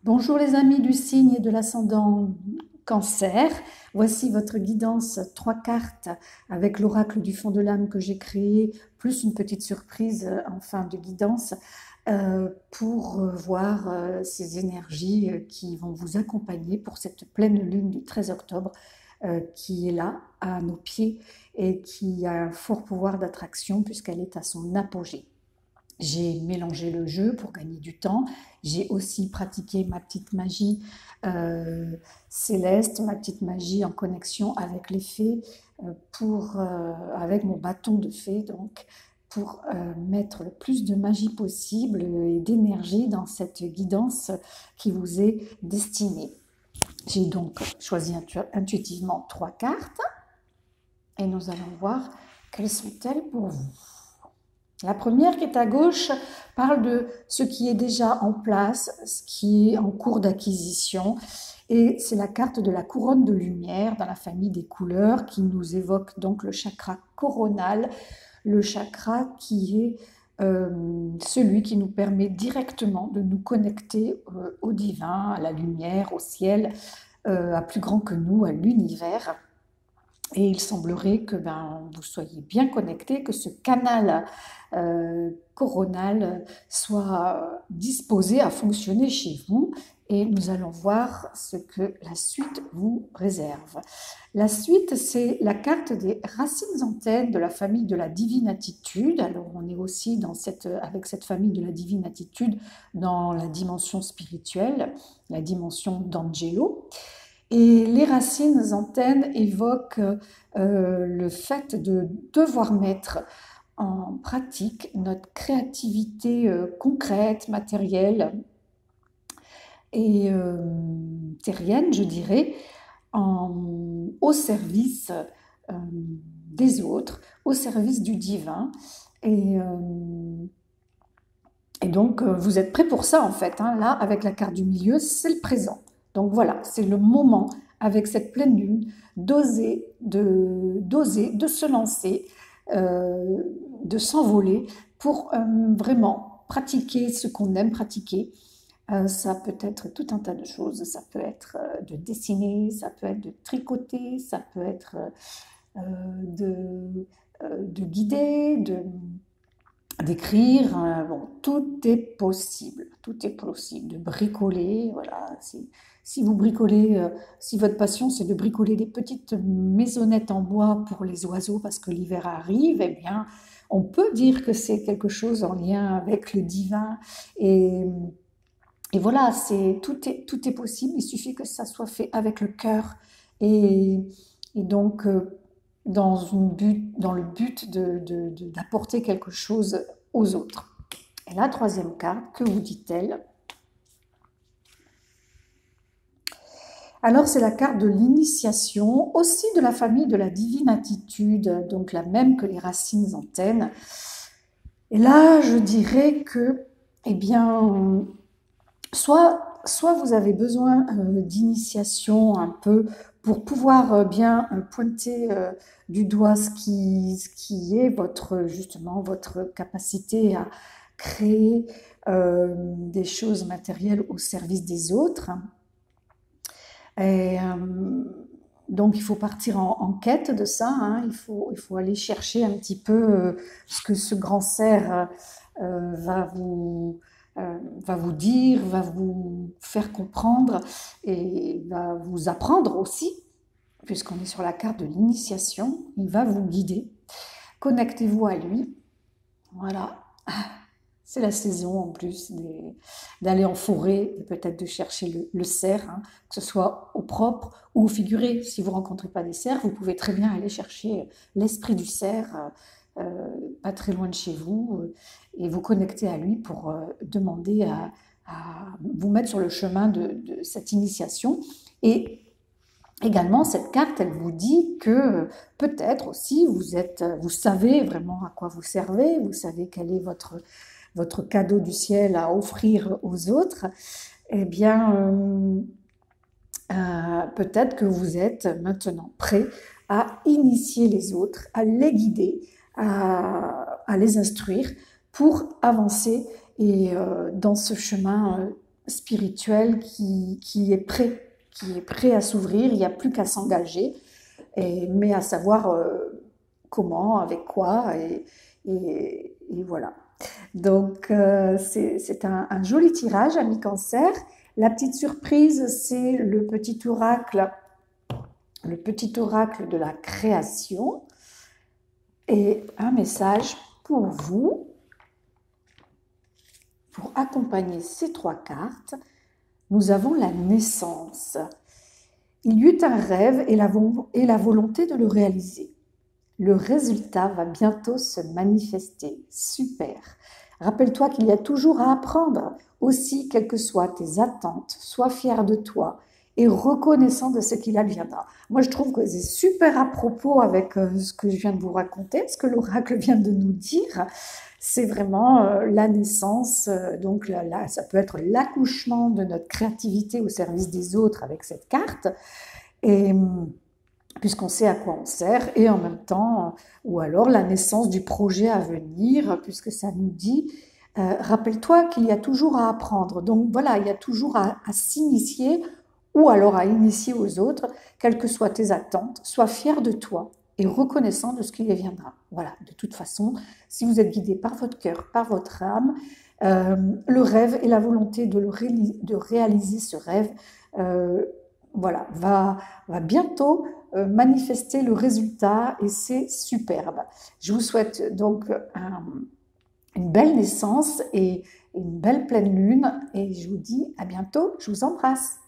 Bonjour les amis du signe et de l'ascendant Cancer. Voici votre guidance 3 cartes avec l'oracle du fond de l'âme que j'ai créé, plus une petite surprise en fin de guidance pour voir ces énergies qui vont vous accompagner pour cette pleine lune du 13 octobre qui est là à nos pieds et qui a un fort pouvoir d'attraction puisqu'elle est à son apogée. J'ai mélangé le jeu pour gagner du temps. J'ai aussi pratiqué ma petite magie céleste, ma petite magie en connexion avec les fées, avec mon bâton de fée, donc, pour mettre le plus de magie possible et d'énergie dans cette guidance qui vous est destinée. J'ai donc choisi intuitivement 3 cartes et nous allons voir quelles sont-elles pour vous. La première qui est à gauche parle de ce qui est déjà en place, ce qui est en cours d'acquisition. Et c'est la carte de la couronne de lumière dans la famille des couleurs qui nous évoque donc le chakra coronal, le chakra qui est celui qui nous permet directement de nous connecter au divin, à la lumière, au ciel, à plus grand que nous, à l'univers. Et il semblerait que vous soyez bien connectés, que ce canal coronal soit disposé à fonctionner chez vous. Et nous allons voir ce que la suite vous réserve. La suite, c'est la carte des racines antennes de la famille de la divine attitude. Alors, on est aussi avec cette famille de la divine attitude dans la dimension spirituelle, la dimension d'Angelo. Et les racines antennes évoquent le fait de devoir mettre en pratique notre créativité concrète, matérielle et terrienne, je dirais, au service des autres, au service du divin. Et donc, vous êtes prêts pour ça, en fait. Là, avec la carte du milieu, c'est le présent. Donc voilà, c'est le moment, avec cette pleine lune, d'oser, de se lancer, de s'envoler pour vraiment pratiquer ce qu'on aime pratiquer. Ça peut être tout un tas de choses. Ça peut être de dessiner, ça peut être de tricoter, ça peut être de guider, d'écrire, bon, tout est possible, de bricoler, voilà. Si vous bricolez, si votre passion c'est de bricoler des petites maisonnettes en bois pour les oiseaux parce que l'hiver arrive, eh bien, on peut dire que c'est quelque chose en lien avec le divin et voilà, tout est possible, il suffit que ça soit fait avec le cœur et donc dans le but d'apporter quelque chose aux autres. Et la troisième carte, que vous dit-elle? Alors c'est la carte de l'initiation, aussi de la famille de la divine attitude, donc la même que les racines antennes. Et là, je dirais que, eh bien, soit vous avez besoin d'initiation un peu pour pouvoir bien pointer du doigt ce qui est justement votre capacité à créer des choses matérielles au service des autres. Et donc il faut partir en quête de ça, il faut aller chercher un petit peu ce que ce grand cerf va vous dire, va vous faire comprendre et va vous apprendre aussi, puisqu'on est sur la carte de l'initiation, il va vous guider. Connectez-vous à lui. Voilà. C'est la saison en plus d'aller en forêt et peut-être de chercher le cerf, que ce soit au propre ou au figuré. Si vous ne rencontrez pas des cerfs, vous pouvez très bien aller chercher l'esprit du cerf pas très loin de chez vous et vous connecter à lui pour demander à vous mettre sur le chemin de cette initiation. Et également, cette carte, elle vous dit que peut-être aussi vous savez vraiment à quoi vous servez, vous savez quel est votre cadeau du ciel à offrir aux autres. Eh bien, peut-être que vous êtes maintenant prêt à initier les autres, à les guider, à les instruire pour avancer et dans ce chemin spirituel qui est prêt à s'ouvrir. Il n'y a plus qu'à s'engager, mais à savoir comment, avec quoi, et voilà. Donc, c'est un joli tirage, ami Cancer. La petite surprise, c'est le petit oracle de la création. Et un message pour vous, pour accompagner ces 3 cartes. Nous avons la naissance. Il y eut un rêve et la volonté de le réaliser. Le résultat va bientôt se manifester. Super. Rappelle-toi qu'il y a toujours à apprendre. Aussi, quelles que soient tes attentes, sois fier de toi et reconnaissant de ce qu'il adviendra. Moi, je trouve que c'est super à propos avec ce que je viens de vous raconter, ce que l'oracle vient de nous dire. C'est vraiment la naissance, donc là, ça peut être l'accouchement de notre créativité au service des autres avec cette carte, et puisqu'on sait à quoi on sert, et en même temps, ou alors la naissance du projet à venir, puisque ça nous dit, rappelle-toi qu'il y a toujours à apprendre. Donc voilà, il y a toujours à s'initier, ou alors à initier aux autres, quelles que soient tes attentes, sois fier de toi et reconnaissant de ce qui viendra. Voilà, de toute façon, si vous êtes guidé par votre cœur, par votre âme, le rêve et la volonté de réaliser ce rêve, voilà, va bientôt manifester le résultat, et c'est superbe. Je vous souhaite donc une belle naissance et une belle pleine lune, et je vous dis à bientôt, je vous embrasse.